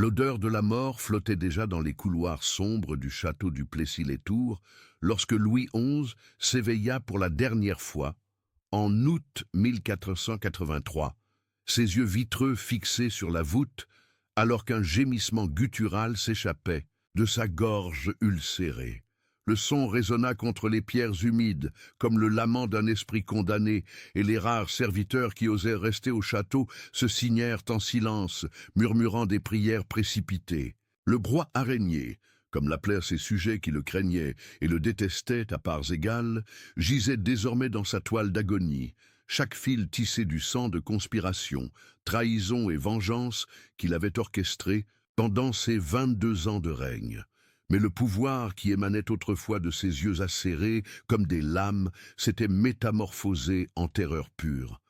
L'odeur de la mort flottait déjà dans les couloirs sombres du château du Plessis-les-Tours lorsque Louis XI s'éveilla pour la dernière fois, en août 1483, ses yeux vitreux fixés sur la voûte, alors qu'un gémissement guttural s'échappait de sa gorge ulcérée. Le son résonna contre les pierres humides, comme le lament d'un esprit condamné, et les rares serviteurs qui osaient rester au château se signèrent en silence, murmurant des prières précipitées. Le roi araignée, comme l'appelèrent ses sujets qui le craignaient et le détestaient à parts égales, gisait désormais dans sa toile d'agonie, chaque fil tissé du sang de conspiration, trahison et vengeance qu'il avait orchestré pendant ses 22 ans de règne. Mais le pouvoir qui émanait autrefois de ses yeux acérés comme des lames s'était métamorphosé en terreur pure.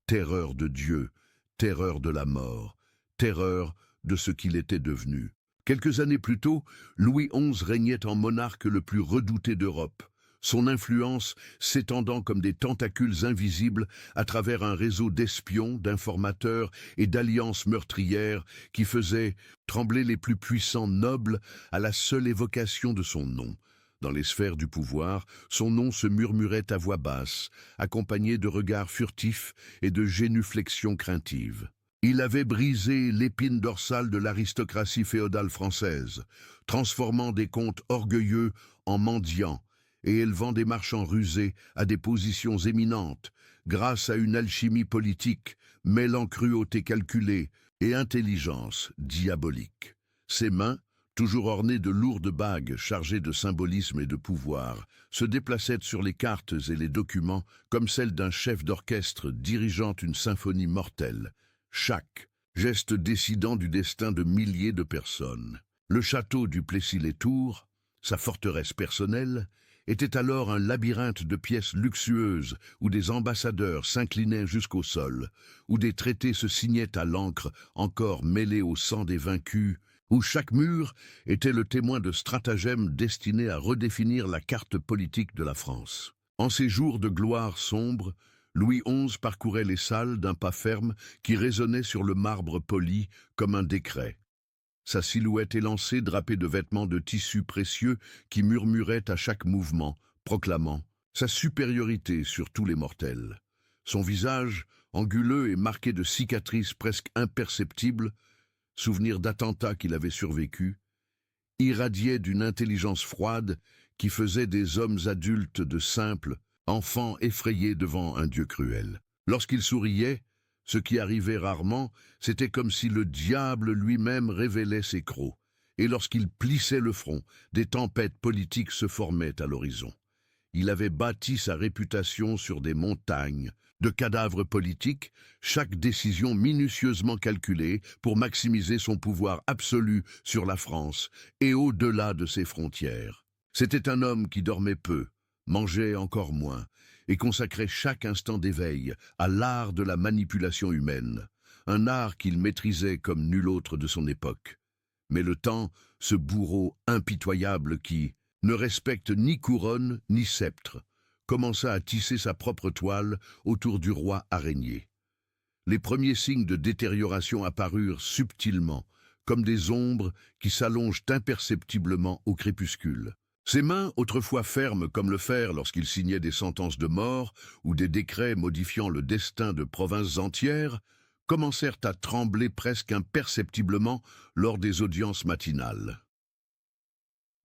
Terreur de Dieu, terreur de la mort, terreur de ce qu'il était devenu. Quelques années plus tôt, Louis XI régnait en monarque le plus redouté d'Europe, son influence s'étendant comme des tentacules invisibles à travers un réseau d'espions, d'informateurs et d'alliances meurtrières qui faisaient trembler les plus puissants nobles à la seule évocation de son nom. Dans les sphères du pouvoir, son nom se murmurait à voix basse, accompagné de regards furtifs et de génuflexions craintives. Il avait brisé l'épine dorsale de l'aristocratie féodale française, transformant des comtes orgueilleux en mendiants, et élevant des marchands rusés à des positions éminentes, grâce à une alchimie politique mêlant cruauté calculée et intelligence diabolique. Ses mains, toujours ornées de lourdes bagues chargées de symbolisme et de pouvoir, se déplaçaient sur les cartes et les documents comme celles d'un chef d'orchestre dirigeant une symphonie mortelle, chaque geste décidant du destin de milliers de personnes. Le château du Plessis-les-Tours, sa forteresse personnelle, était alors un labyrinthe de pièces luxueuses où des ambassadeurs s'inclinaient jusqu'au sol, où des traités se signaient à l'encre encore mêlée au sang des vaincus, où chaque mur était le témoin de stratagèmes destinés à redéfinir la carte politique de la France. En ces jours de gloire sombre, Louis XI parcourait les salles d'un pas ferme qui résonnait sur le marbre poli comme un décret. Sa silhouette élancée drapée de vêtements de tissu précieux qui murmuraient à chaque mouvement, proclamant sa supériorité sur tous les mortels. Son visage, anguleux et marqué de cicatrices presque imperceptibles, souvenir d'attentats qu'il avait survécus, irradiait d'une intelligence froide qui faisait des hommes adultes de simples enfants effrayés devant un Dieu cruel. Lorsqu'il souriait, ce qui arrivait rarement, c'était comme si le diable lui-même révélait ses crocs, et lorsqu'il plissait le front, des tempêtes politiques se formaient à l'horizon. Il avait bâti sa réputation sur des montagnes de cadavres politiques, chaque décision minutieusement calculée pour maximiser son pouvoir absolu sur la France et au-delà de ses frontières. C'était un homme qui dormait peu, mangeait encore moins, et consacrait chaque instant d'éveil à l'art de la manipulation humaine, un art qu'il maîtrisait comme nul autre de son époque. Mais le temps, ce bourreau impitoyable qui ne respecte ni couronne ni sceptre, commença à tisser sa propre toile autour du roi araignée. Les premiers signes de détérioration apparurent subtilement, comme des ombres qui s'allongent imperceptiblement au crépuscule. Ses mains, autrefois fermes comme le fer lorsqu'il signait des sentences de mort ou des décrets modifiant le destin de provinces entières, commencèrent à trembler presque imperceptiblement lors des audiences matinales.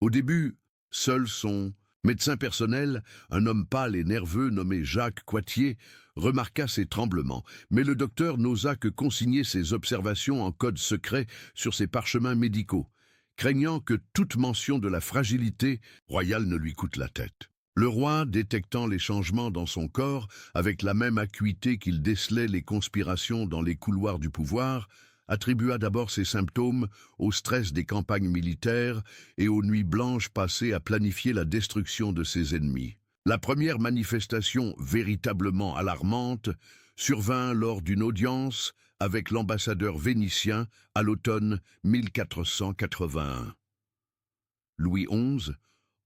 Au début, seul son médecin personnel, un homme pâle et nerveux nommé Jacques Coitier, remarqua ces tremblements, mais le docteur n'osa que consigner ses observations en code secret sur ses parchemins médicaux, craignant que toute mention de la fragilité royale ne lui coûte la tête. Le roi, détectant les changements dans son corps avec la même acuité qu'il décelait les conspirations dans les couloirs du pouvoir, attribua d'abord ces symptômes au stress des campagnes militaires et aux nuits blanches passées à planifier la destruction de ses ennemis. La première manifestation véritablement alarmante survint lors d'une audience avec l'ambassadeur vénitien à l'automne 1481. Louis XI,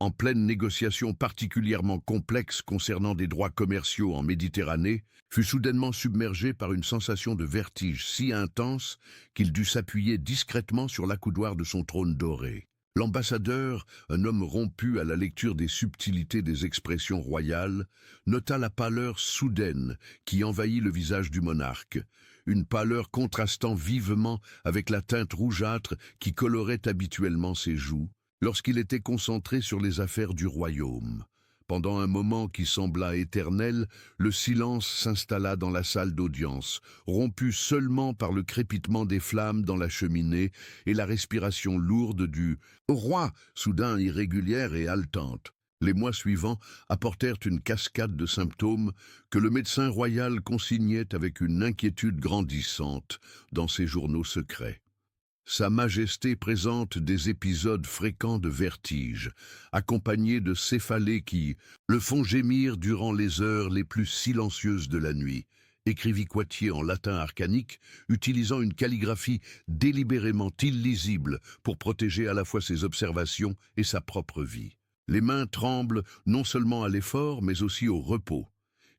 en pleine négociation particulièrement complexe concernant des droits commerciaux en Méditerranée, fut soudainement submergé par une sensation de vertige si intense qu'il dut s'appuyer discrètement sur l'accoudoir de son trône doré. L'ambassadeur, un homme rompu à la lecture des subtilités des expressions royales, nota la pâleur soudaine qui envahit le visage du monarque, une pâleur contrastant vivement avec la teinte rougeâtre qui colorait habituellement ses joues, lorsqu'il était concentré sur les affaires du royaume. Pendant un moment qui sembla éternel, le silence s'installa dans la salle d'audience, rompu seulement par le crépitement des flammes dans la cheminée et la respiration lourde du roi, soudain irrégulière et haletante. Les mois suivants apportèrent une cascade de symptômes que le médecin royal consignait avec une inquiétude grandissante dans ses journaux secrets. Sa Majesté présente des épisodes fréquents de vertige, accompagnés de céphalées qui le font gémir durant les heures les plus silencieuses de la nuit, écrivit Coictier en latin arcanique, utilisant une calligraphie délibérément illisible pour protéger à la fois ses observations et sa propre vie. Les mains tremblent non seulement à l'effort, mais aussi au repos,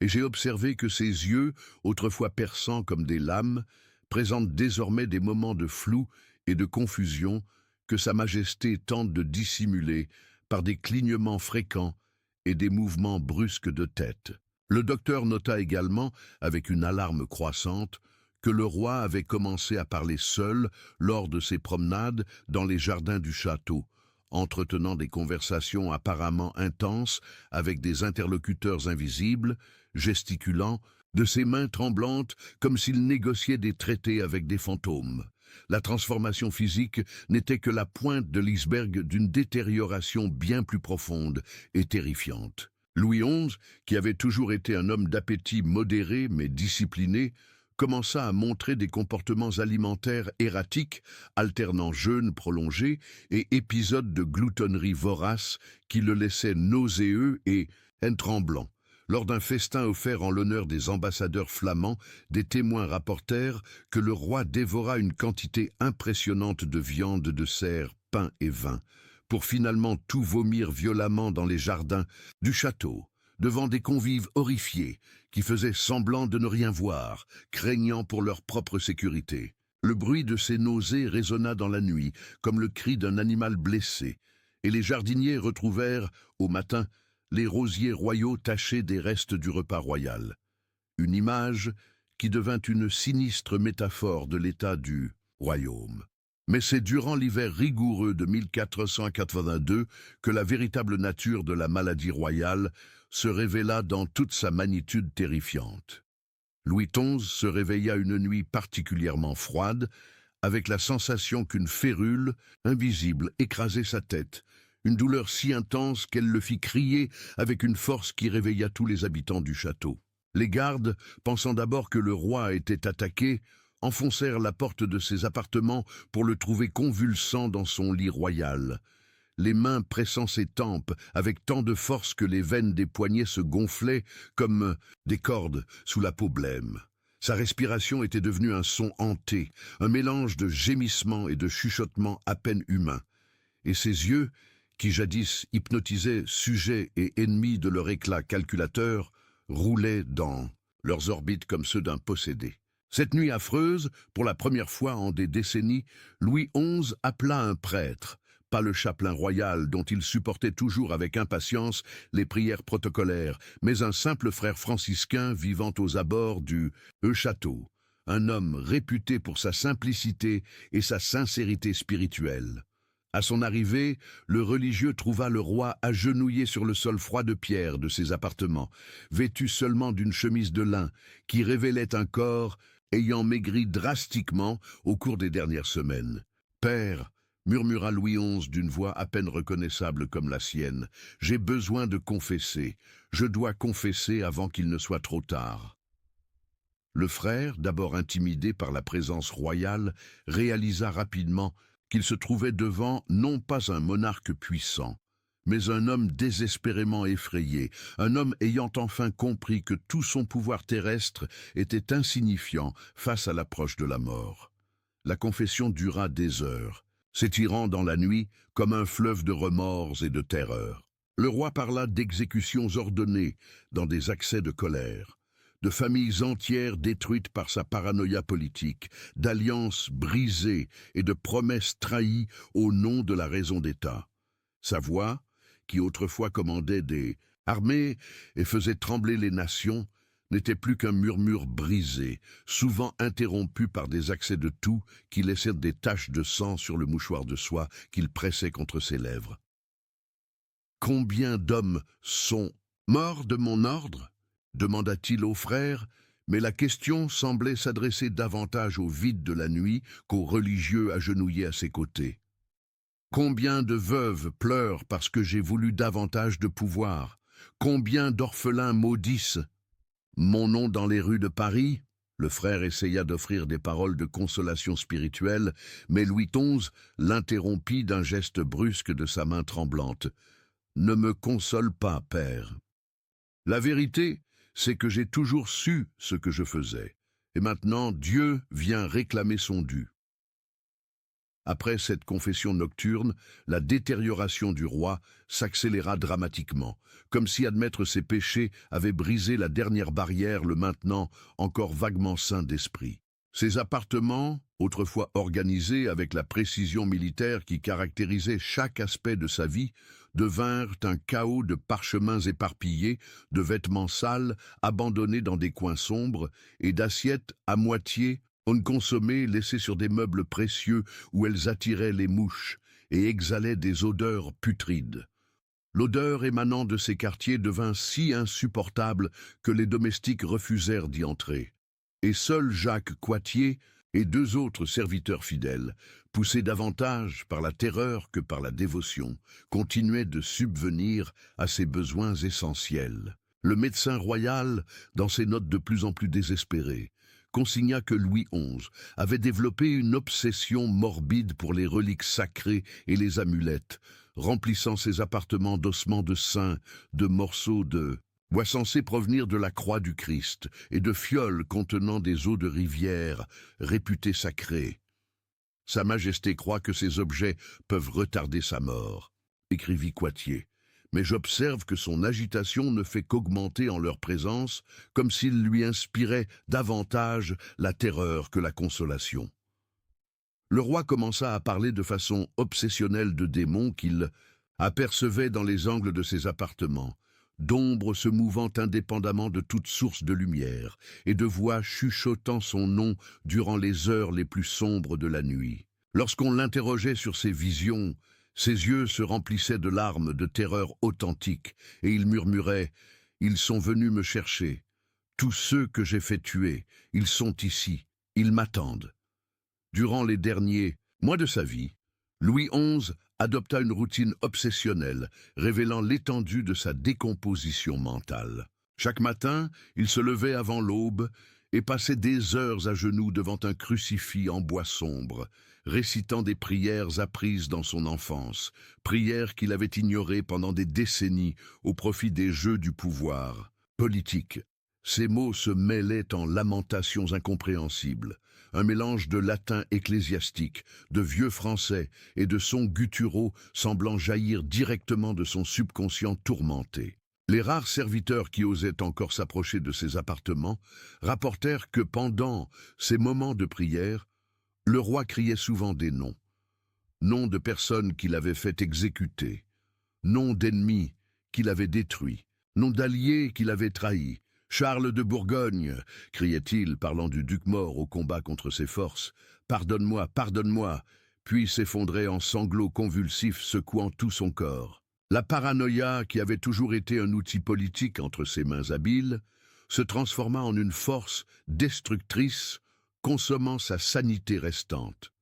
et j'ai observé que ses yeux, autrefois perçants comme des lames, présentent désormais des moments de flou et de confusion que Sa Majesté tente de dissimuler par des clignements fréquents et des mouvements brusques de tête. Le docteur nota également, avec une alarme croissante, que le roi avait commencé à parler seul lors de ses promenades dans les jardins du château, entretenant des conversations apparemment intenses avec des interlocuteurs invisibles, gesticulant, de ses mains tremblantes comme s'il négociait des traités avec des fantômes. La transformation physique n'était que la pointe de l'iceberg d'une détérioration bien plus profonde et terrifiante. Louis XI, qui avait toujours été un homme d'appétit modéré mais discipliné, commença à montrer des comportements alimentaires erratiques, alternant jeûnes prolongés et épisodes de gloutonnerie vorace qui le laissaient nauséeux et tremblant. Lors d'un festin offert en l'honneur des ambassadeurs flamands, des témoins rapportèrent que le roi dévora une quantité impressionnante de viande de cerf, pain et vin, pour finalement tout vomir violemment dans les jardins du château, devant des convives horrifiés qui faisaient semblant de ne rien voir, craignant pour leur propre sécurité. Le bruit de ces nausées résonna dans la nuit, comme le cri d'un animal blessé, et les jardiniers retrouvèrent, au matin, les rosiers royaux tachés des restes du repas royal. Une image qui devint une sinistre métaphore de l'état du royaume. Mais c'est durant l'hiver rigoureux de 1482 que la véritable nature de la maladie royale se révéla dans toute sa magnitude terrifiante. Louis XI se réveilla une nuit particulièrement froide, avec la sensation qu'une férule, invisible, écrasait sa tête, une douleur si intense qu'elle le fit crier avec une force qui réveilla tous les habitants du château. Les gardes, pensant d'abord que le roi était attaqué, enfoncèrent la porte de ses appartements pour le trouver convulsant dans son lit royal, les mains pressant ses tempes avec tant de force que les veines des poignets se gonflaient comme des cordes sous la peau blême. Sa respiration était devenue un son hanté, un mélange de gémissements et de chuchotements à peine humains, et ses yeux, qui jadis hypnotisaient sujets et ennemis de leur éclat calculateur, roulaient dans leurs orbites comme ceux d'un possédé. Cette nuit affreuse, pour la première fois en des décennies, Louis XI appela un prêtre, pas le chapelain royal dont il supportait toujours avec impatience les prières protocolaires, mais un simple frère franciscain vivant aux abords du château, un homme réputé pour sa simplicité et sa sincérité spirituelle. À son arrivée, le religieux trouva le roi agenouillé sur le sol froid de pierre de ses appartements, vêtu seulement d'une chemise de lin qui révélait un corps ayant maigri drastiquement au cours des dernières semaines. « Père », murmura Louis XI d'une voix à peine reconnaissable comme la sienne, « j'ai besoin de confesser. Je dois confesser avant qu'il ne soit trop tard. » Le frère, d'abord intimidé par la présence royale, réalisa rapidement qu'il se trouvait devant non pas un monarque puissant, mais un homme désespérément effrayé, un homme ayant enfin compris que tout son pouvoir terrestre était insignifiant face à l'approche de la mort. La confession dura des heures, s'étirant dans la nuit comme un fleuve de remords et de terreur. Le roi parla d'exécutions ordonnées dans des accès de colère, de familles entières détruites par sa paranoïa politique, d'alliances brisées et de promesses trahies au nom de la raison d'État. Sa voix, qui autrefois commandait des armées et faisait trembler les nations, n'était plus qu'un murmure brisé, souvent interrompu par des accès de toux qui laissaient des taches de sang sur le mouchoir de soie qu'il pressait contre ses lèvres. « Combien d'hommes sont morts de mon ordre ?» demanda-t-il au frère, mais la question semblait s'adresser davantage au vide de la nuit qu'aux religieux agenouillés à ses côtés. « Combien de veuves pleurent parce que j'ai voulu davantage de pouvoir? Combien d'orphelins maudissent mon nom dans les rues de Paris ?» Le frère essaya d'offrir des paroles de consolation spirituelle, mais Louis XI l'interrompit d'un geste brusque de sa main tremblante. « Ne me console pas, père. La vérité, c'est que j'ai toujours su ce que je faisais, et maintenant Dieu vient réclamer son dû. » Après cette confession nocturne, la détérioration du roi s'accéléra dramatiquement, comme si admettre ses péchés avait brisé la dernière barrière le maintenant encore vaguement sain d'esprit. Ses appartements, autrefois organisés avec la précision militaire qui caractérisait chaque aspect de sa vie, devinrent un chaos de parchemins éparpillés, de vêtements sales abandonnés dans des coins sombres et d'assiettes à moitié consommées laissées sur des meubles précieux où elles attiraient les mouches et exhalaient des odeurs putrides. L'odeur émanant de ces quartiers devint si insupportable que les domestiques refusèrent d'y entrer. Et seul Jacques Coictier et deux autres serviteurs fidèles, poussés davantage par la terreur que par la dévotion, continuaient de subvenir à ses besoins essentiels. Le médecin royal, dans ses notes de plus en plus désespérées, consigna que Louis XI avait développé une obsession morbide pour les reliques sacrées et les amulettes, remplissant ses appartements d'ossements de saints, de morceaux de bois censés provenir de la croix du Christ et de fioles contenant des eaux de rivière réputées sacrées. « Sa Majesté croit que ces objets peuvent retarder sa mort », écrivit Coictier, mais j'observe que son agitation ne fait qu'augmenter en leur présence, comme s'il lui inspirait davantage la terreur que la consolation. Le roi commença à parler de façon obsessionnelle de démons qu'il apercevait dans les angles de ses appartements, d'ombres se mouvant indépendamment de toute source de lumière, et de voix chuchotant son nom durant les heures les plus sombres de la nuit. Lorsqu'on l'interrogeait sur ses visions, ses yeux se remplissaient de larmes de terreur authentique, et il murmurait « Ils sont venus me chercher. Tous ceux que j'ai fait tuer, ils sont ici, ils m'attendent. » Durant les derniers mois de sa vie, Louis XI adopta une routine obsessionnelle, révélant l'étendue de sa décomposition mentale. Chaque matin, il se levait avant l'aube et passait des heures à genoux devant un crucifix en bois sombre, récitant des prières apprises dans son enfance, prières qu'il avait ignorées pendant des décennies au profit des jeux du pouvoir politique. Ces mots se mêlaient en lamentations incompréhensibles, un mélange de latin ecclésiastique, de vieux français et de sons gutturaux semblant jaillir directement de son subconscient tourmenté. Les rares serviteurs qui osaient encore s'approcher de ses appartements rapportèrent que pendant ces moments de prière, le roi criait souvent des noms. Noms de personnes qu'il avait fait exécuter, noms d'ennemis qu'il avait détruits, noms d'alliés qu'il avait trahis. « Charles de Bourgogne !» criait-il, parlant du duc mort au combat contre ses forces. « Pardonne-moi, pardonne-moi !» puis s'effondrait en sanglots convulsifs secouant tout son corps. La paranoïa, qui avait toujours été un outil politique entre ses mains habiles, se transforma en une force destructrice, consommant sa sanité restante.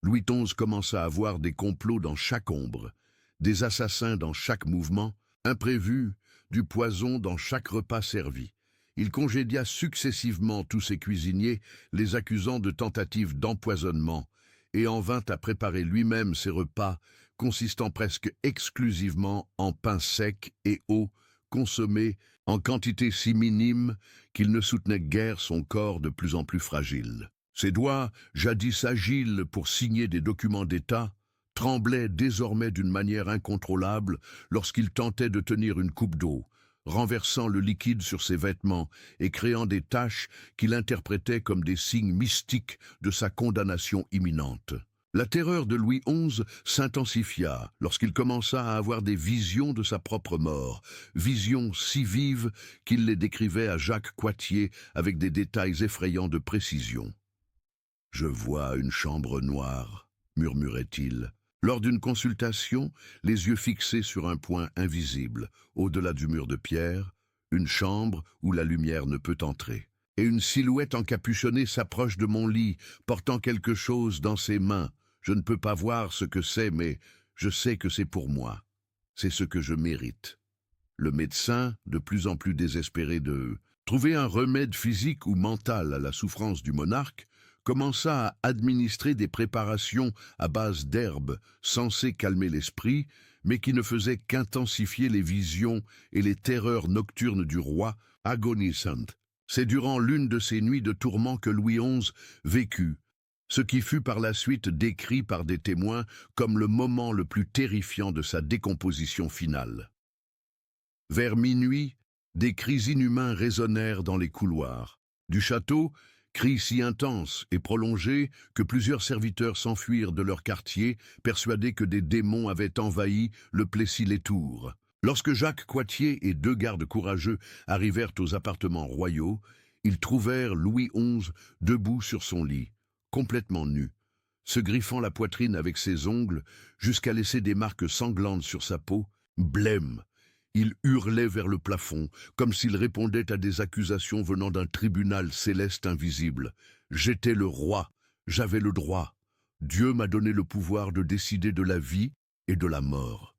Louis XI commença à voir des complots dans chaque ombre, des assassins dans chaque mouvement, imprévus, du poison dans chaque repas servi. Il congédia successivement tous ses cuisiniers, les accusant de tentatives d'empoisonnement, et en vint à préparer lui-même ses repas, consistant presque exclusivement en pain sec et eau, consommés en quantité si minime qu'il ne soutenait guère son corps de plus en plus fragile. Ses doigts, jadis agiles pour signer des documents d'État, tremblait désormais d'une manière incontrôlable lorsqu'il tentait de tenir une coupe d'eau, renversant le liquide sur ses vêtements et créant des taches qu'il interprétait comme des signes mystiques de sa condamnation imminente. La terreur de Louis XI s'intensifia lorsqu'il commença à avoir des visions de sa propre mort, visions si vives qu'il les décrivait à Jacques Coictier avec des détails effrayants de précision. « Je vois une chambre noire », murmurait-il. Lors d'une consultation, les yeux fixés sur un point invisible, au-delà du mur de pierre, une chambre où la lumière ne peut entrer. Et une silhouette encapuchonnée s'approche de mon lit, portant quelque chose dans ses mains. Je ne peux pas voir ce que c'est, mais je sais que c'est pour moi. C'est ce que je mérite. Le médecin, de plus en plus désespéré de trouver un remède physique ou mental à la souffrance du monarque, commença à administrer des préparations à base d'herbes censées calmer l'esprit, mais qui ne faisaient qu'intensifier les visions et les terreurs nocturnes du roi, agonisante. C'est durant l'une de ces nuits de tourment que Louis XI vécut, ce qui fut par la suite décrit par des témoins comme le moment le plus terrifiant de sa décomposition finale. Vers minuit, des cris inhumains résonnèrent dans les couloirs. Du château, cris si intenses et prolongés que plusieurs serviteurs s'enfuirent de leur quartier, persuadés que des démons avaient envahi le Plessis-les-Tours. Lorsque Jacques Coictier et 2 gardes courageux arrivèrent aux appartements royaux, ils trouvèrent Louis XI debout sur son lit, complètement nu, se griffant la poitrine avec ses ongles jusqu'à laisser des marques sanglantes sur sa peau, blême. Il hurlait vers le plafond, comme s'il répondait à des accusations venant d'un tribunal céleste invisible. « J'étais le roi, j'avais le droit. Dieu m'a donné le pouvoir de décider de la vie et de la mort. »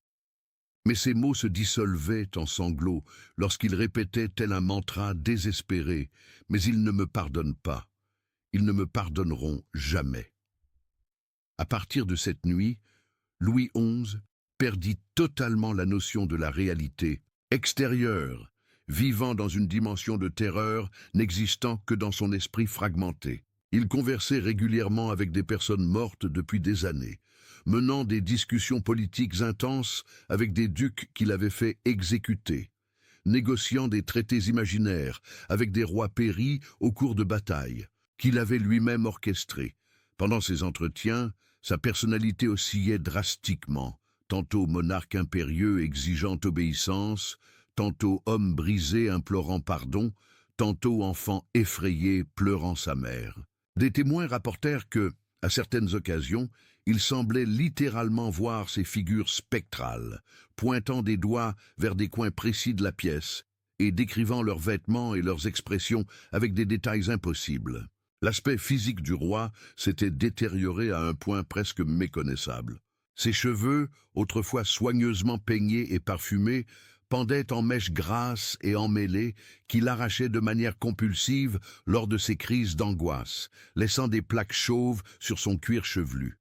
Mais ces mots se dissolvaient en sanglots lorsqu'il répétait tel un mantra désespéré « Mais ils ne me pardonnent pas. Ils ne me pardonneront jamais. » À partir de cette nuit, Louis XI perdit totalement la notion de la réalité extérieure, vivant dans une dimension de terreur n'existant que dans son esprit fragmenté. Il conversait régulièrement avec des personnes mortes depuis des années, menant des discussions politiques intenses avec des ducs qu'il avait fait exécuter, négociant des traités imaginaires avec des rois péris au cours de batailles, qu'il avait lui-même orchestrées. Pendant ces entretiens, sa personnalité oscillait drastiquement, tantôt monarque impérieux exigeant obéissance, tantôt homme brisé implorant pardon, tantôt enfant effrayé pleurant sa mère. Des témoins rapportèrent que, à certaines occasions, il semblait littéralement voir ces figures spectrales, pointant des doigts vers des coins précis de la pièce et décrivant leurs vêtements et leurs expressions avec des détails impossibles. L'aspect physique du roi s'était détérioré à un point presque méconnaissable. Ses cheveux, autrefois soigneusement peignés et parfumés, pendaient en mèches grasses et emmêlées qu'il arrachait de manière compulsive lors de ses crises d'angoisse, laissant des plaques chauves sur son cuir chevelu.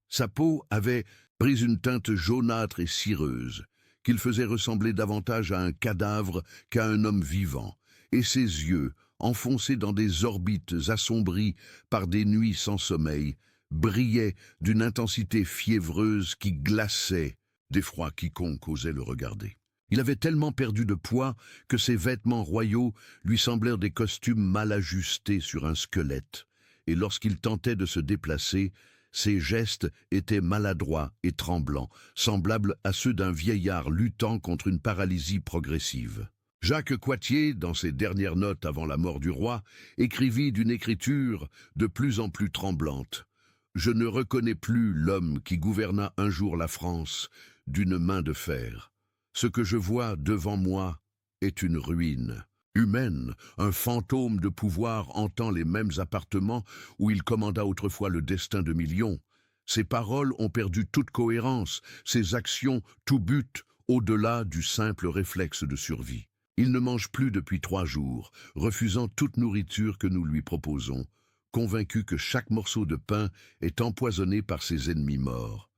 Sa peau avait pris une teinte jaunâtre et cireuse, qu'il faisait ressembler davantage à un cadavre qu'à un homme vivant, et ses yeux, enfoncés dans des orbites assombries par des nuits sans sommeil, brillaient d'une intensité fiévreuse qui glaçait d'effroi quiconque osait le regarder. Il avait tellement perdu de poids que ses vêtements royaux lui semblèrent des costumes mal ajustés sur un squelette, et lorsqu'il tentait de se déplacer, ses gestes étaient maladroits et tremblants, semblables à ceux d'un vieillard luttant contre une paralysie progressive. Jacques Coictier, dans ses dernières notes avant la mort du roi, écrivit d'une écriture de plus en plus tremblante. « Je ne reconnais plus l'homme qui gouverna un jour la France d'une main de fer. Ce que je vois devant moi est une ruine. Humaine, un fantôme de pouvoir hantant les mêmes appartements où il commanda autrefois le destin de millions. Ses paroles ont perdu toute cohérence, ses actions tout but au-delà du simple réflexe de survie. Il ne mange plus depuis 3 jours, refusant toute nourriture que nous lui proposons, convaincu que chaque morceau de pain est empoisonné par ses ennemis morts.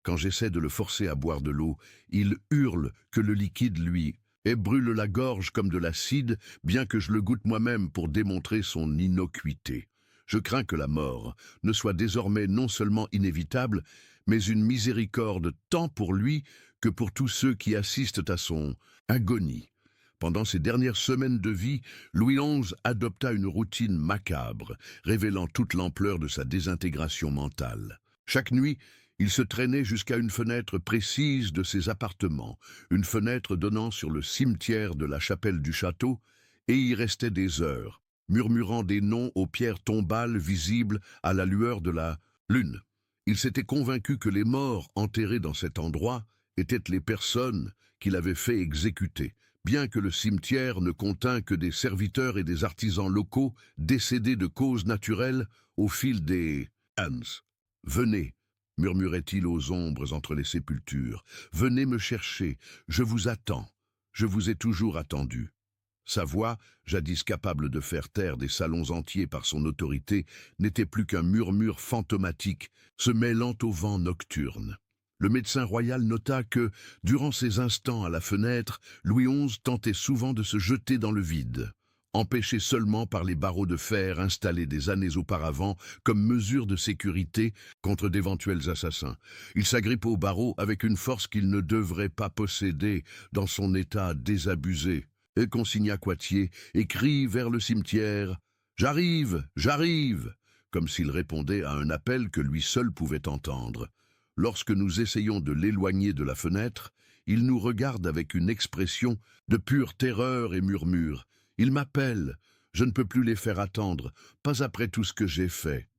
Quand j'essaie de le forcer à boire de l'eau, il hurle que le liquide lui et brûle la gorge comme de l'acide, bien que je le goûte moi-même pour démontrer son innocuité. Je crains que la mort ne soit désormais non seulement inévitable, mais une miséricorde tant pour lui que pour tous ceux qui assistent à son agonie. Pendant ses dernières semaines de vie, Louis XI adopta une routine macabre, révélant toute l'ampleur de sa désintégration mentale. Chaque nuit, il se traînait jusqu'à une fenêtre précise de ses appartements, une fenêtre donnant sur le cimetière de la chapelle du château, et y restait des heures, murmurant des noms aux pierres tombales visibles à la lueur de la lune. Il s'était convaincu que les morts enterrés dans cet endroit étaient les personnes qu'il avait fait exécuter, bien que le cimetière ne contint que des serviteurs et des artisans locaux décédés de causes naturelles au fil des ans. « Venez », murmurait-il aux ombres entre les sépultures, « venez me chercher, je vous attends, je vous ai toujours attendu. » Sa voix, jadis capable de faire taire des salons entiers par son autorité, n'était plus qu'un murmure fantomatique, se mêlant au vent nocturne. Le médecin royal nota que, durant ces instants à la fenêtre, Louis XI tentait souvent de se jeter dans le vide, empêché seulement par les barreaux de fer installés des années auparavant comme mesure de sécurité contre d'éventuels assassins. Il s'agrippe aux barreaux avec une force qu'il ne devrait pas posséder dans son état désabusé, et consigna Coictier et crie vers le cimetière « J'arrive, j'arrive !» comme s'il répondait à un appel que lui seul pouvait entendre. Lorsque nous essayons de l'éloigner de la fenêtre, il nous regarde avec une expression de pure terreur et murmure. « Il m'appelle, je ne peux plus les faire attendre, pas après tout ce que j'ai fait. »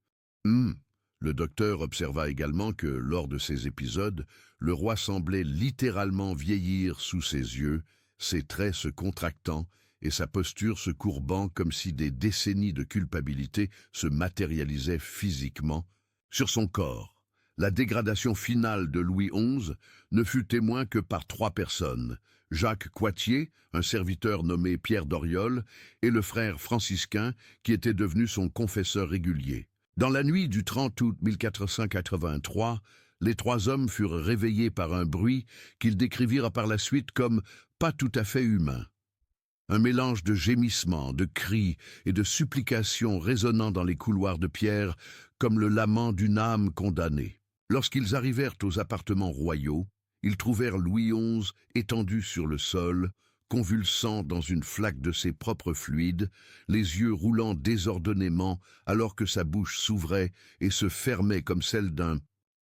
Le docteur observa également que, lors de ces épisodes, le roi semblait littéralement vieillir sous ses yeux, ses traits se contractant et sa posture se courbant comme si des décennies de culpabilité se matérialisaient physiquement sur son corps. La dégradation finale de Louis XI ne fut témoin que par 3 personnes, Jacques Coictier, un serviteur nommé Pierre Doriol, et le frère franciscain qui était devenu son confesseur régulier. Dans la nuit du 30 août 1483, les 3 hommes furent réveillés par un bruit qu'ils décrivirent par la suite comme pas tout à fait humain. Un mélange de gémissements, de cris et de supplications résonnant dans les couloirs de pierre comme le lament d'une âme condamnée. Lorsqu'ils arrivèrent aux appartements royaux, ils trouvèrent Louis XI étendu sur le sol, convulsant dans une flaque de ses propres fluides, les yeux roulant désordonnément alors que sa bouche s'ouvrait et se fermait comme celle d'un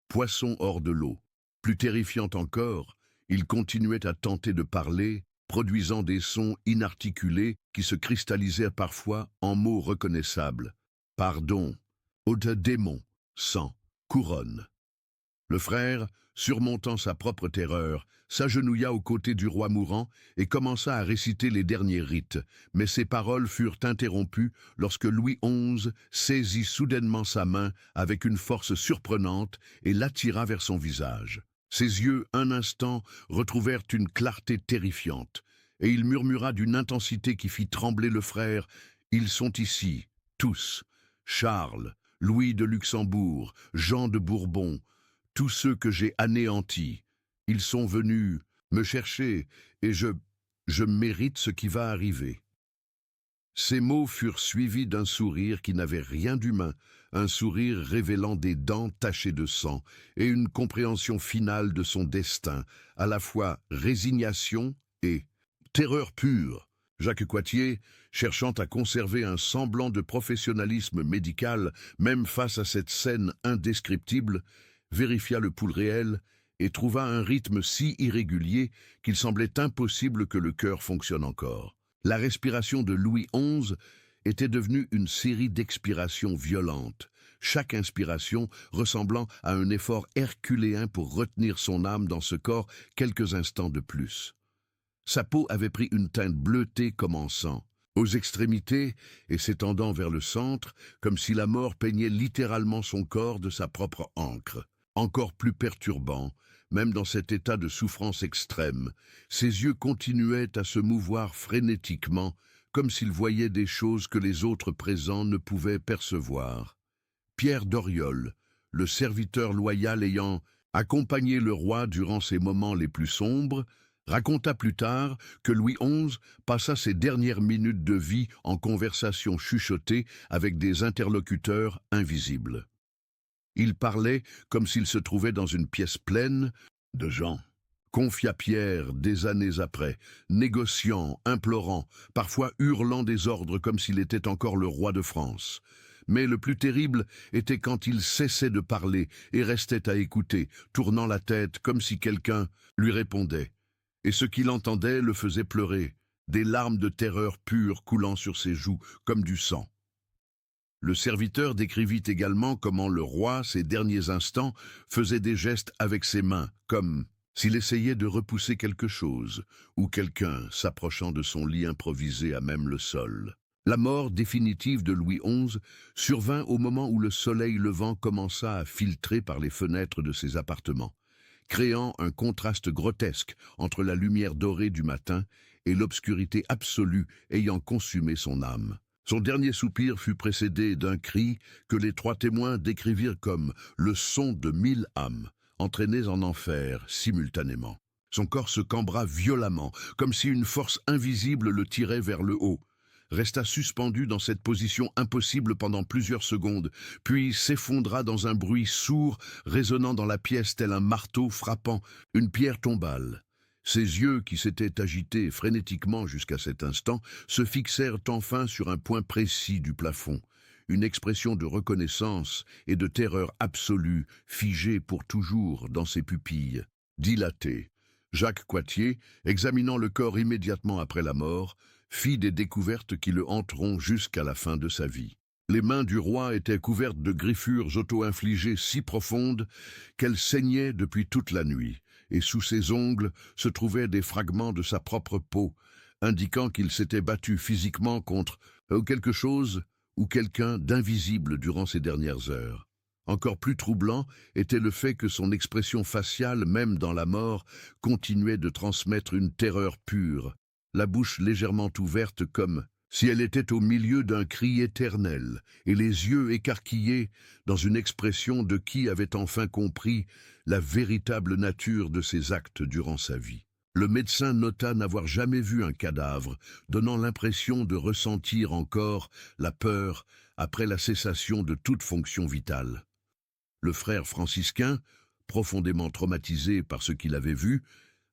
poisson hors de l'eau. Plus terrifiant encore, il continuait à tenter de parler, produisant des sons inarticulés qui se cristallisaient parfois en mots reconnaissables. « Pardon, ode démon, sang, couronne. » Le frère, surmontant sa propre terreur, s'agenouilla aux côtés du roi mourant et commença à réciter les derniers rites, mais ses paroles furent interrompues lorsque Louis XI saisit soudainement sa main avec une force surprenante et l'attira vers son visage. Ses yeux, un instant, retrouvèrent une clarté terrifiante, et il murmura d'une intensité qui fit trembler le frère « Ils sont ici, tous, Charles, Louis de Luxembourg, Jean de Bourbon, tous ceux que j'ai anéantis. Ils sont venus me chercher, et je mérite ce qui va arriver. » Ces mots furent suivis d'un sourire qui n'avait rien d'humain, un sourire révélant des dents tachées de sang et une compréhension finale de son destin, à la fois résignation et terreur pure. Jacques Coictier, cherchant à conserver un semblant de professionnalisme médical, même face à cette scène indescriptible, vérifia le pouls réel et trouva un rythme si irrégulier qu'il semblait impossible que le cœur fonctionne encore. La respiration de Louis XI était devenue une série d'expirations violentes, chaque inspiration ressemblant à un effort herculéen pour retenir son âme dans ce corps quelques instants de plus. Sa peau avait pris une teinte bleutée comme en sang, aux extrémités et s'étendant vers le centre, comme si la mort peignait littéralement son corps de sa propre encre. Encore plus perturbant, même dans cet état de souffrance extrême, ses yeux continuaient à se mouvoir frénétiquement, comme s'il voyait des choses que les autres présents ne pouvaient percevoir. Pierre Doriol, le serviteur loyal ayant accompagné le roi durant ses moments les plus sombres, raconta plus tard que Louis XI passa ses dernières minutes de vie en conversation chuchotée avec des interlocuteurs invisibles. Il parlait comme s'il se trouvait dans une pièce pleine de gens. Confia Pierre des années après, négociant, implorant, parfois hurlant des ordres comme s'il était encore le roi de France. Mais le plus terrible était quand il cessait de parler et restait à écouter, tournant la tête comme si quelqu'un lui répondait. Et ce qu'il entendait le faisait pleurer, des larmes de terreur pure coulant sur ses joues comme du sang. Le serviteur décrivit également comment le roi, ces derniers instants, faisait des gestes avec ses mains, comme s'il essayait de repousser quelque chose, ou quelqu'un s'approchant de son lit improvisé à même le sol. La mort définitive de Louis XI survint au moment où le soleil levant commença à filtrer par les fenêtres de ses appartements, créant un contraste grotesque entre la lumière dorée du matin et l'obscurité absolue ayant consumé son âme. Son dernier soupir fut précédé d'un cri que les 3 témoins décrivirent comme le son de 1000 âmes, entraînées en enfer simultanément. Son corps se cambra violemment, comme si une force invisible le tirait vers le haut, resta suspendu dans cette position impossible pendant plusieurs secondes, puis s'effondra dans un bruit sourd résonnant dans la pièce tel un marteau frappant une pierre tombale. Ses yeux, qui s'étaient agités frénétiquement jusqu'à cet instant, se fixèrent enfin sur un point précis du plafond, une expression de reconnaissance et de terreur absolue figée pour toujours dans ses pupilles, dilatées. Jacques Coictier, examinant le corps immédiatement après la mort, fit des découvertes qui le hanteront jusqu'à la fin de sa vie. Les mains du roi étaient couvertes de griffures auto-infligées si profondes qu'elles saignaient depuis toute la nuit, et sous ses ongles se trouvaient des fragments de sa propre peau, indiquant qu'il s'était battu physiquement contre quelque chose ou quelqu'un d'invisible durant ces dernières heures. Encore plus troublant était le fait que son expression faciale, même dans la mort, continuait de transmettre une terreur pure, la bouche légèrement ouverte comme si elle était au milieu d'un cri éternel, et les yeux écarquillés dans une expression de qui avait enfin compris la véritable nature de ses actes durant sa vie. Le médecin nota n'avoir jamais vu un cadavre, donnant l'impression de ressentir encore la peur après la cessation de toute fonction vitale. Le frère franciscain, profondément traumatisé par ce qu'il avait vu,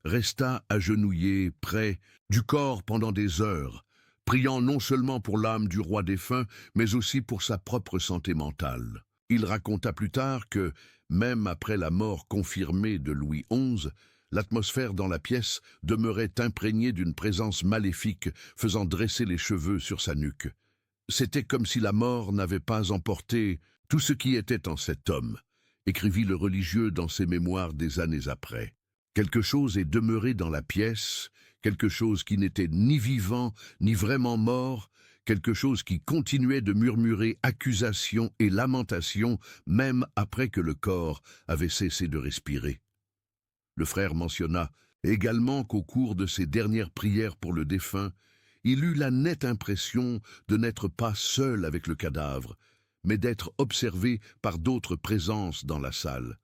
resta agenouillé près du corps pendant des heures, priant non seulement pour l'âme du roi défunt, mais aussi pour sa propre santé mentale. Il raconta plus tard que, même après la mort confirmée de Louis XI, l'atmosphère dans la pièce demeurait imprégnée d'une présence maléfique faisant dresser les cheveux sur sa nuque. C'était comme si la mort n'avait pas emporté tout ce qui était en cet homme, écrivit le religieux dans ses mémoires des années après. Quelque chose est demeuré dans la pièce, quelque chose qui n'était ni vivant, ni vraiment mort, quelque chose qui continuait de murmurer accusations et lamentations même après que le corps avait cessé de respirer. Le frère mentionna également qu'au cours de ses dernières prières pour le défunt, il eut la nette impression de n'être pas seul avec le cadavre, mais d'être observé par d'autres présences dans la salle.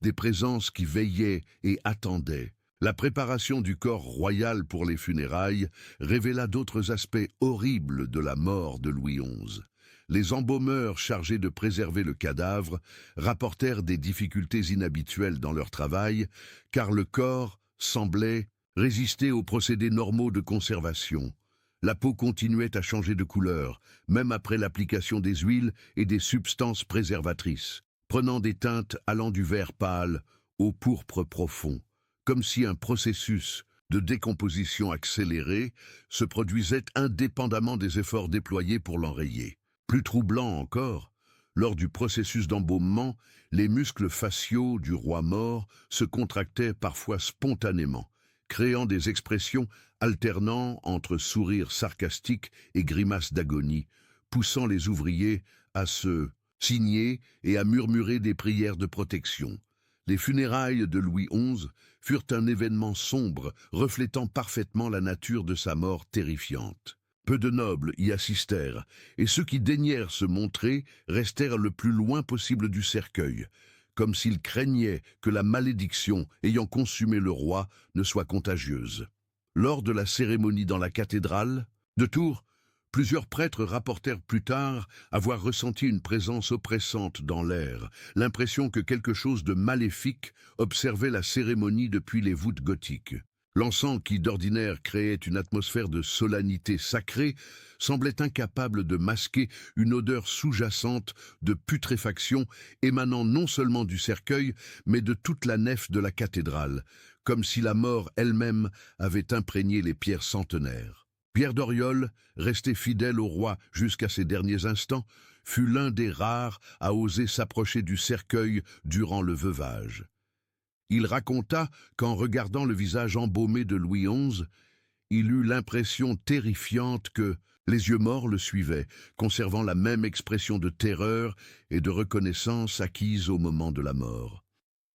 Des présences qui veillaient et attendaient. La préparation du corps royal pour les funérailles révéla d'autres aspects horribles de la mort de Louis XI. Les embaumeurs chargés de préserver le cadavre rapportèrent des difficultés inhabituelles dans leur travail, car le corps semblait résister aux procédés normaux de conservation. La peau continuait à changer de couleur, même après l'application des huiles et des substances préservatrices, prenant des teintes allant du vert pâle au pourpre profond, comme si un processus de décomposition accélérée se produisait indépendamment des efforts déployés pour l'enrayer. Plus troublant encore, lors du processus d'embaumement, les muscles faciaux du roi mort se contractaient parfois spontanément, créant des expressions alternant entre sourires sarcastiques et grimaces d'agonie, poussant les ouvriers à se signer et à murmurer des prières de protection. Les funérailles de Louis XI furent un événement sombre, reflétant parfaitement la nature de sa mort terrifiante. Peu de nobles y assistèrent, et ceux qui daignèrent se montrer restèrent le plus loin possible du cercueil, comme s'ils craignaient que la malédiction ayant consumé le roi ne soit contagieuse. Lors de la cérémonie dans la cathédrale de Tours, Plusieurs prêtres rapportèrent plus tard avoir ressenti une présence oppressante dans l'air, l'impression que quelque chose de maléfique observait la cérémonie depuis les voûtes gothiques. L'encens, qui d'ordinaire créait une atmosphère de solennité sacrée, semblait incapable de masquer une odeur sous-jacente de putréfaction émanant non seulement du cercueil, mais de toute la nef de la cathédrale, comme si la mort elle-même avait imprégné les pierres centenaires. Pierre d'Oriol, resté fidèle au roi jusqu'à ses derniers instants, fut l'un des rares à oser s'approcher du cercueil durant le veuvage. Il raconta qu'en regardant le visage embaumé de Louis XI, il eut l'impression terrifiante que les yeux morts le suivaient, conservant la même expression de terreur et de reconnaissance acquise au moment de la mort.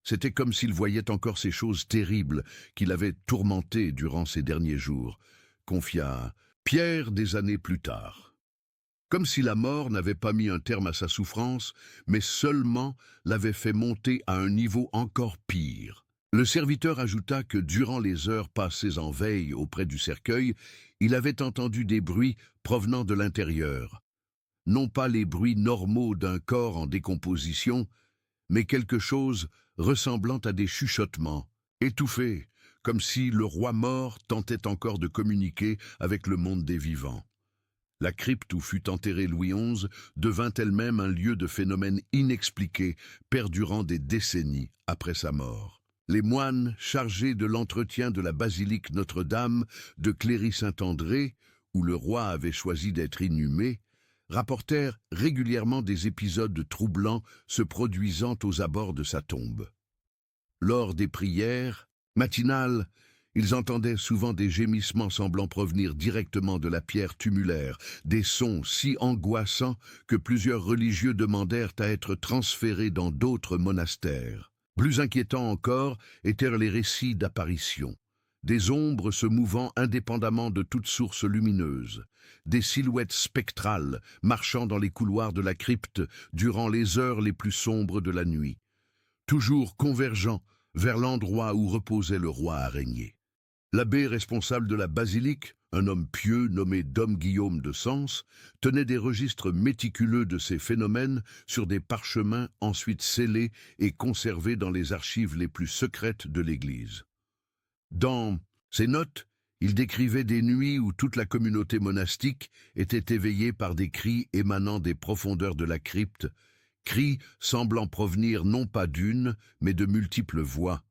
C'était comme s'il voyait encore ces choses terribles qui l'avaient tourmenté durant ces derniers jours, confia Pierre des années plus tard. Comme si la mort n'avait pas mis un terme à sa souffrance, mais seulement l'avait fait monter à un niveau encore pire. Le serviteur ajouta que durant les heures passées en veille auprès du cercueil, il avait entendu des bruits provenant de l'intérieur. Non pas les bruits normaux d'un corps en décomposition, mais quelque chose ressemblant à des chuchotements, étouffés, comme si le roi mort tentait encore de communiquer avec le monde des vivants. La crypte où fut enterré Louis XI devint elle-même un lieu de phénomènes inexpliqués, perdurant des décennies après sa mort. Les moines chargés de l'entretien de la basilique Notre-Dame de Cléry-Saint-André, où le roi avait choisi d'être inhumé, rapportèrent régulièrement des épisodes troublants se produisant aux abords de sa tombe. Lors des prières matinales, ils entendaient souvent des gémissements semblant provenir directement de la pierre tumulaire, des sons si angoissants que plusieurs religieux demandèrent à être transférés dans d'autres monastères. Plus inquiétants encore étaient les récits d'apparitions. Des ombres se mouvant indépendamment de toute source lumineuse, des silhouettes spectrales marchant dans les couloirs de la crypte durant les heures les plus sombres de la nuit, toujours convergeant vers l'endroit où reposait le roi à régner. L'abbé responsable de la basilique, un homme pieux nommé Dom Guillaume de Sens, tenait des registres méticuleux de ces phénomènes sur des parchemins ensuite scellés et conservés dans les archives les plus secrètes de l'Église. Dans ses notes, il décrivait des nuits où toute la communauté monastique était éveillée par des cris émanant des profondeurs de la crypte, cris semblant provenir non pas d'une, mais de multiples voix,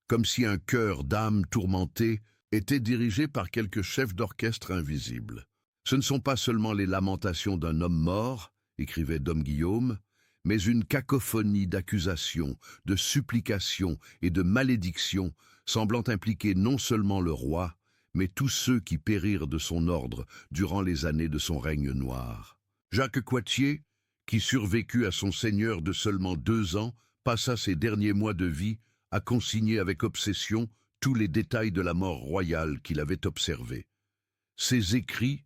comme si un chœur d'âmes tourmentées était dirigé par quelque chef d'orchestre invisible. Ce ne sont pas seulement les lamentations d'un homme mort, écrivait Dom Guillaume, mais une cacophonie d'accusations, de supplications et de malédictions semblant impliquer non seulement le roi, mais tous ceux qui périrent de son ordre durant les années de son règne noir. Jacques Coictier, qui survécut à son seigneur de seulement 2 ans, passa ses derniers mois de vie à consigner avec obsession tous les détails de la mort royale qu'il avait observés. Ses écrits,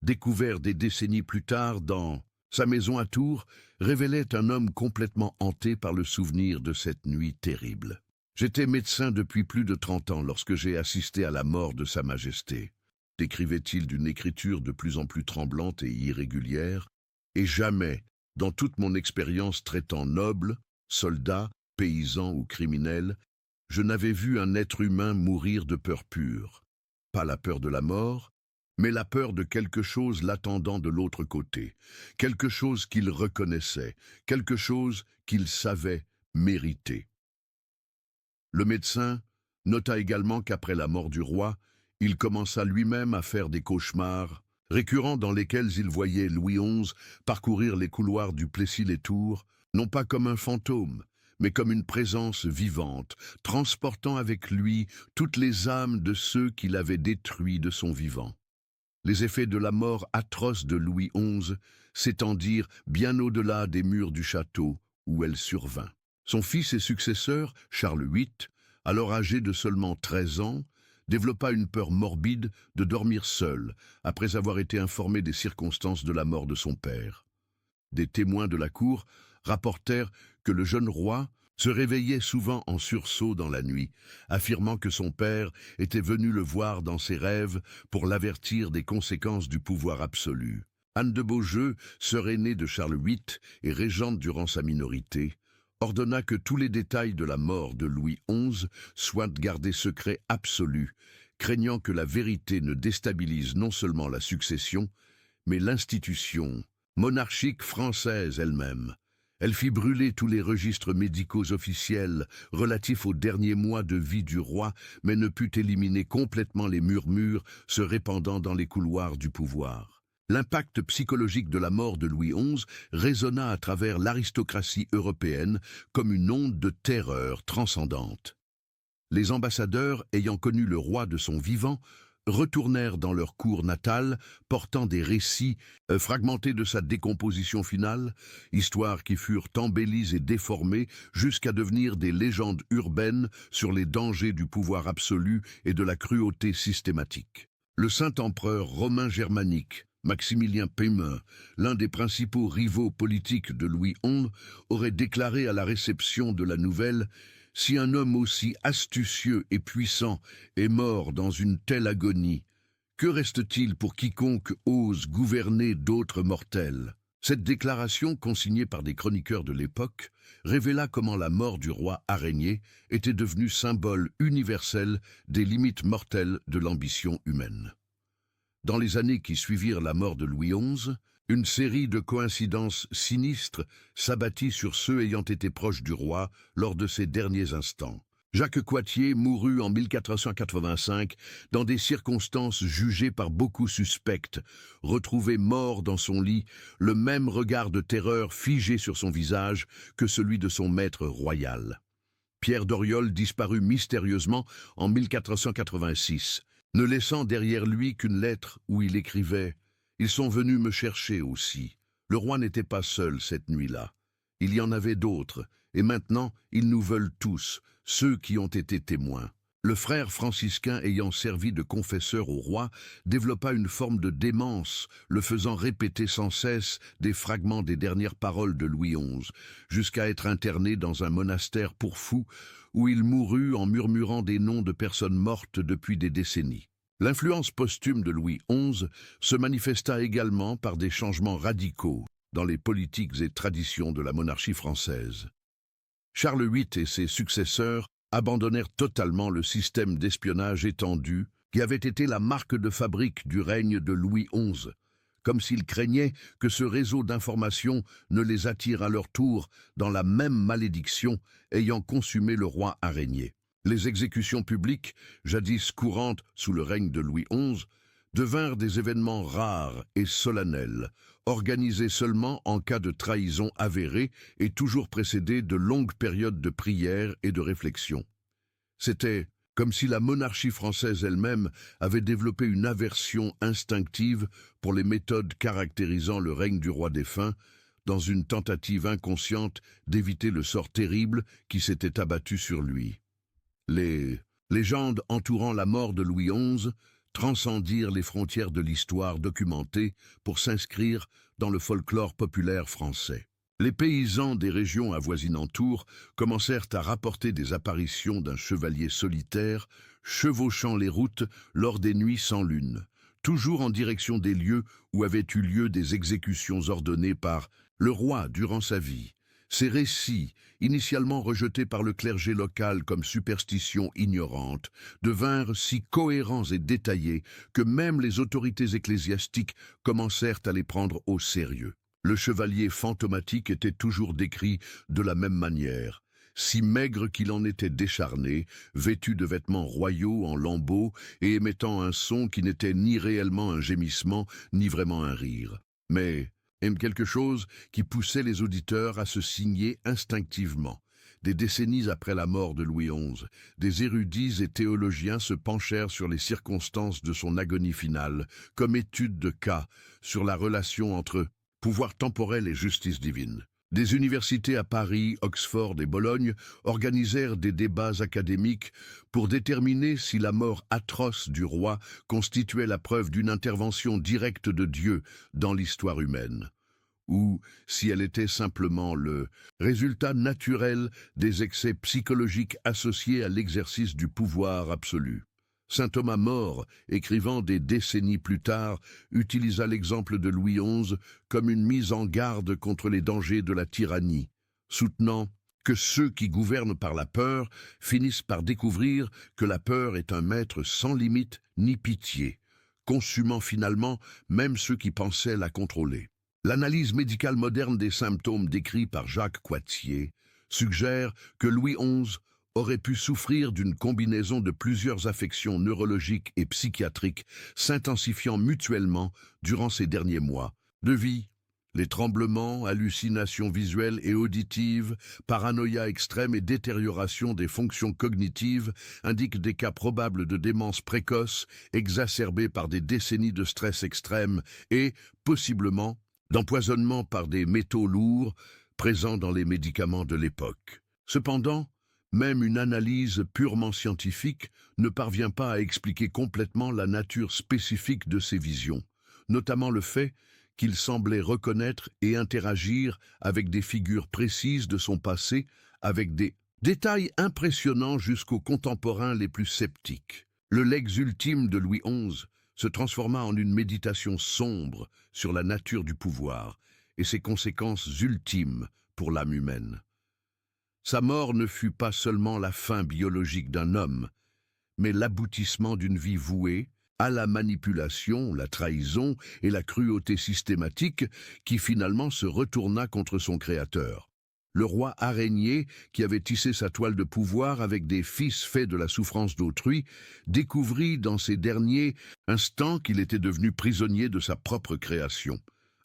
découverts des décennies plus tard dans sa maison à Tours, révélaient un homme complètement hanté par le souvenir de cette nuit terrible. J'étais médecin depuis plus de 30 ans lorsque j'ai assisté à la mort de Sa Majesté, décrivait-il d'une écriture de plus en plus tremblante et irrégulière, et jamais, dans toute mon expérience traitant nobles, soldats, paysans ou criminels, je n'avais vu un être humain mourir de peur pure. Pas la peur de la mort, mais la peur de quelque chose l'attendant de l'autre côté, quelque chose qu'il reconnaissait, quelque chose qu'il savait mériter. Le médecin nota également qu'après la mort du roi, il commença lui-même à faire des cauchemars récurrents dans lesquels il voyait Louis XI parcourir les couloirs du Plessis-les-Tours, non pas comme un fantôme, mais comme une présence vivante, transportant avec lui toutes les âmes de ceux qu'il avait détruits de son vivant. Les effets de la mort atroce de Louis XI s'étendirent bien au-delà des murs du château où elle survint. Son fils et successeur, Charles VIII, alors âgé de seulement 13 ans, développa une peur morbide de dormir seul, après avoir été informé des circonstances de la mort de son père. Des témoins de la cour rapportèrent que le jeune roi, se réveillait souvent en sursaut dans la nuit, affirmant que son père était venu le voir dans ses rêves pour l'avertir des conséquences du pouvoir absolu. Anne de Beaujeu, sœur aînée de Charles VIII et régente durant sa minorité, ordonna que tous les détails de la mort de Louis XI soient gardés secrets absolus, craignant que la vérité ne déstabilise non seulement la succession, mais l'institution monarchique française elle-même. Elle fit brûler tous les registres médicaux officiels relatifs aux derniers mois de vie du roi, mais ne put éliminer complètement les murmures se répandant dans les couloirs du pouvoir. L'impact psychologique de la mort de Louis XI résonna à travers l'aristocratie européenne comme une onde de terreur transcendante. Les ambassadeurs, ayant connu le roi de son vivant, retournèrent dans leur cour natale, portant des récits fragmentés de sa décomposition finale, histoires qui furent embellies et déformées jusqu'à devenir des légendes urbaines sur les dangers du pouvoir absolu et de la cruauté systématique. Le saint-empereur romain germanique, Maximilien Paiement, l'un des principaux rivaux politiques de Louis XI, aurait déclaré à la réception de la nouvelle: « Si un homme aussi astucieux et puissant est mort dans une telle agonie, que reste-t-il pour quiconque ose gouverner d'autres mortels ?» Cette déclaration, consignée par des chroniqueurs de l'époque, révéla comment la mort du roi araignée était devenue symbole universel des limites mortelles de l'ambition humaine. Dans les années qui suivirent la mort de Louis XI, une série de coïncidences sinistres s'abattit sur ceux ayant été proches du roi lors de ses derniers instants. Jacques Coictier mourut en 1485 dans des circonstances jugées par beaucoup suspectes, retrouvé mort dans son lit, le même regard de terreur figé sur son visage que celui de son maître royal. Pierre Doriol disparut mystérieusement en 1486, ne laissant derrière lui qu'une lettre où il écrivait « Ils sont venus me chercher aussi. Le roi n'était pas seul cette nuit-là. Il y en avait d'autres, et maintenant ils nous veulent tous, ceux qui ont été témoins. » Le frère franciscain ayant servi de confesseur au roi développa une forme de démence, le faisant répéter sans cesse des fragments des dernières paroles de Louis XI, jusqu'à être interné dans un monastère pour fous, où il mourut en murmurant des noms de personnes mortes depuis des décennies. L'influence posthume de Louis XI se manifesta également par des changements radicaux dans les politiques et traditions de la monarchie française. Charles VIII et ses successeurs abandonnèrent totalement le système d'espionnage étendu qui avait été la marque de fabrique du règne de Louis XI, comme s'ils craignaient que ce réseau d'informations ne les attire à leur tour dans la même malédiction ayant consumé le roi araignée. Les exécutions publiques, jadis courantes sous le règne de Louis XI, devinrent des événements rares et solennels, organisés seulement en cas de trahison avérée et toujours précédés de longues périodes de prière et de réflexion. C'était comme si la monarchie française elle-même avait développé une aversion instinctive pour les méthodes caractérisant le règne du roi défunt, dans une tentative inconsciente d'éviter le sort terrible qui s'était abattu sur lui. Les légendes entourant la mort de Louis XI transcendirent les frontières de l'histoire documentée pour s'inscrire dans le folklore populaire français. Les paysans des régions avoisinant Tours commencèrent à rapporter des apparitions d'un chevalier solitaire chevauchant les routes lors des nuits sans lune, toujours en direction des lieux où avaient eu lieu des exécutions ordonnées par le roi durant sa vie. Ces récits, initialement rejetés par le clergé local comme superstitions ignorantes, devinrent si cohérents et détaillés que même les autorités ecclésiastiques commencèrent à les prendre au sérieux. Le chevalier fantomatique était toujours décrit de la même manière, si maigre qu'il en était décharné, vêtu de vêtements royaux en lambeaux et émettant un son qui n'était ni réellement un gémissement, ni vraiment un rire. Mais quelque chose qui poussait les auditeurs à se signer instinctivement. Des décennies après la mort de Louis XI, des érudits et théologiens se penchèrent sur les circonstances de son agonie finale, comme étude de cas sur la relation entre pouvoir temporel et justice divine. Des universités à Paris, Oxford et Bologne organisèrent des débats académiques pour déterminer si la mort atroce du roi constituait la preuve d'une intervention directe de Dieu dans l'histoire humaine, ou si elle était simplement le résultat naturel des excès psychologiques associés à l'exercice du pouvoir absolu. Saint Thomas More, écrivant des décennies plus tard, utilisa l'exemple de Louis XI comme une mise en garde contre les dangers de la tyrannie, soutenant que ceux qui gouvernent par la peur finissent par découvrir que la peur est un maître sans limite ni pitié, consumant finalement même ceux qui pensaient la contrôler. L'analyse médicale moderne des symptômes décrits par Jacques Coetzee suggère que Louis XI aurait pu souffrir d'une combinaison de plusieurs affections neurologiques et psychiatriques s'intensifiant mutuellement durant ces derniers mois de vie. Les tremblements, hallucinations visuelles et auditives, paranoïa extrême et détérioration des fonctions cognitives indiquent des cas probables de démence précoce exacerbés par des décennies de stress extrême et, possiblement, d'empoisonnement par des métaux lourds présents dans les médicaments de l'époque. Cependant, même une analyse purement scientifique ne parvient pas à expliquer complètement la nature spécifique de ces visions, notamment le fait qu'il semblait reconnaître et interagir avec des figures précises de son passé, avec des détails impressionnants jusqu'aux contemporains les plus sceptiques. Le legs ultime de Louis XI se transforma en une méditation sombre sur la nature du pouvoir et ses conséquences ultimes pour l'âme humaine. Sa mort ne fut pas seulement la fin biologique d'un homme, mais l'aboutissement d'une vie vouée à la manipulation, la trahison et la cruauté systématique qui finalement se retourna contre son créateur. Le roi araignée, qui avait tissé sa toile de pouvoir avec des fils faits de la souffrance d'autrui, découvrit dans ces derniers instants qu'il était devenu prisonnier de sa propre création,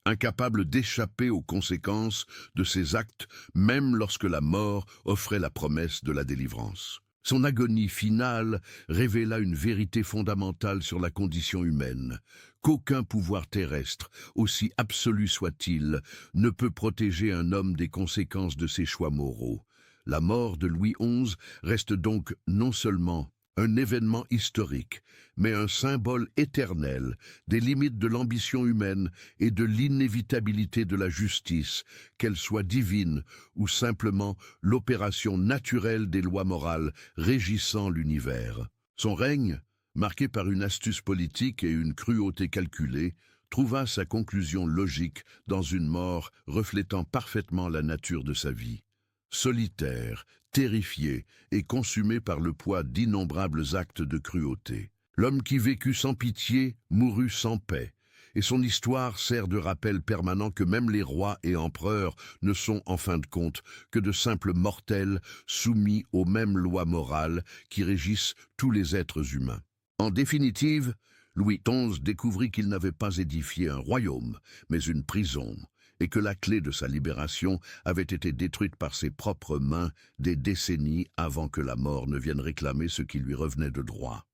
incapable d'échapper aux conséquences de ses actes, même lorsque la mort offrait la promesse de la délivrance. Son agonie finale révéla une vérité fondamentale sur la condition humaine, qu'aucun pouvoir terrestre, aussi absolu soit-il, ne peut protéger un homme des conséquences de ses choix moraux. La mort de Louis XI reste donc non seulement un événement historique, mais un symbole éternel des limites de l'ambition humaine et de l'inévitabilité de la justice, qu'elle soit divine ou simplement l'opération naturelle des lois morales régissant l'univers. Son règne, marqué par une astuce politique et une cruauté calculée, trouva sa conclusion logique dans une mort reflétant parfaitement la nature de sa vie. Solitaire, terrifié et consumé par le poids d'innombrables actes de cruauté. L'homme qui vécut sans pitié mourut sans paix, et son histoire sert de rappel permanent que même les rois et empereurs ne sont en fin de compte que de simples mortels soumis aux mêmes lois morales qui régissent tous les êtres humains. En définitive, Louis XI découvrit qu'il n'avait pas édifié un royaume, mais une prison, et que la clé de sa libération avait été détruite par ses propres mains des décennies avant que la mort ne vienne réclamer ce qui lui revenait de droit.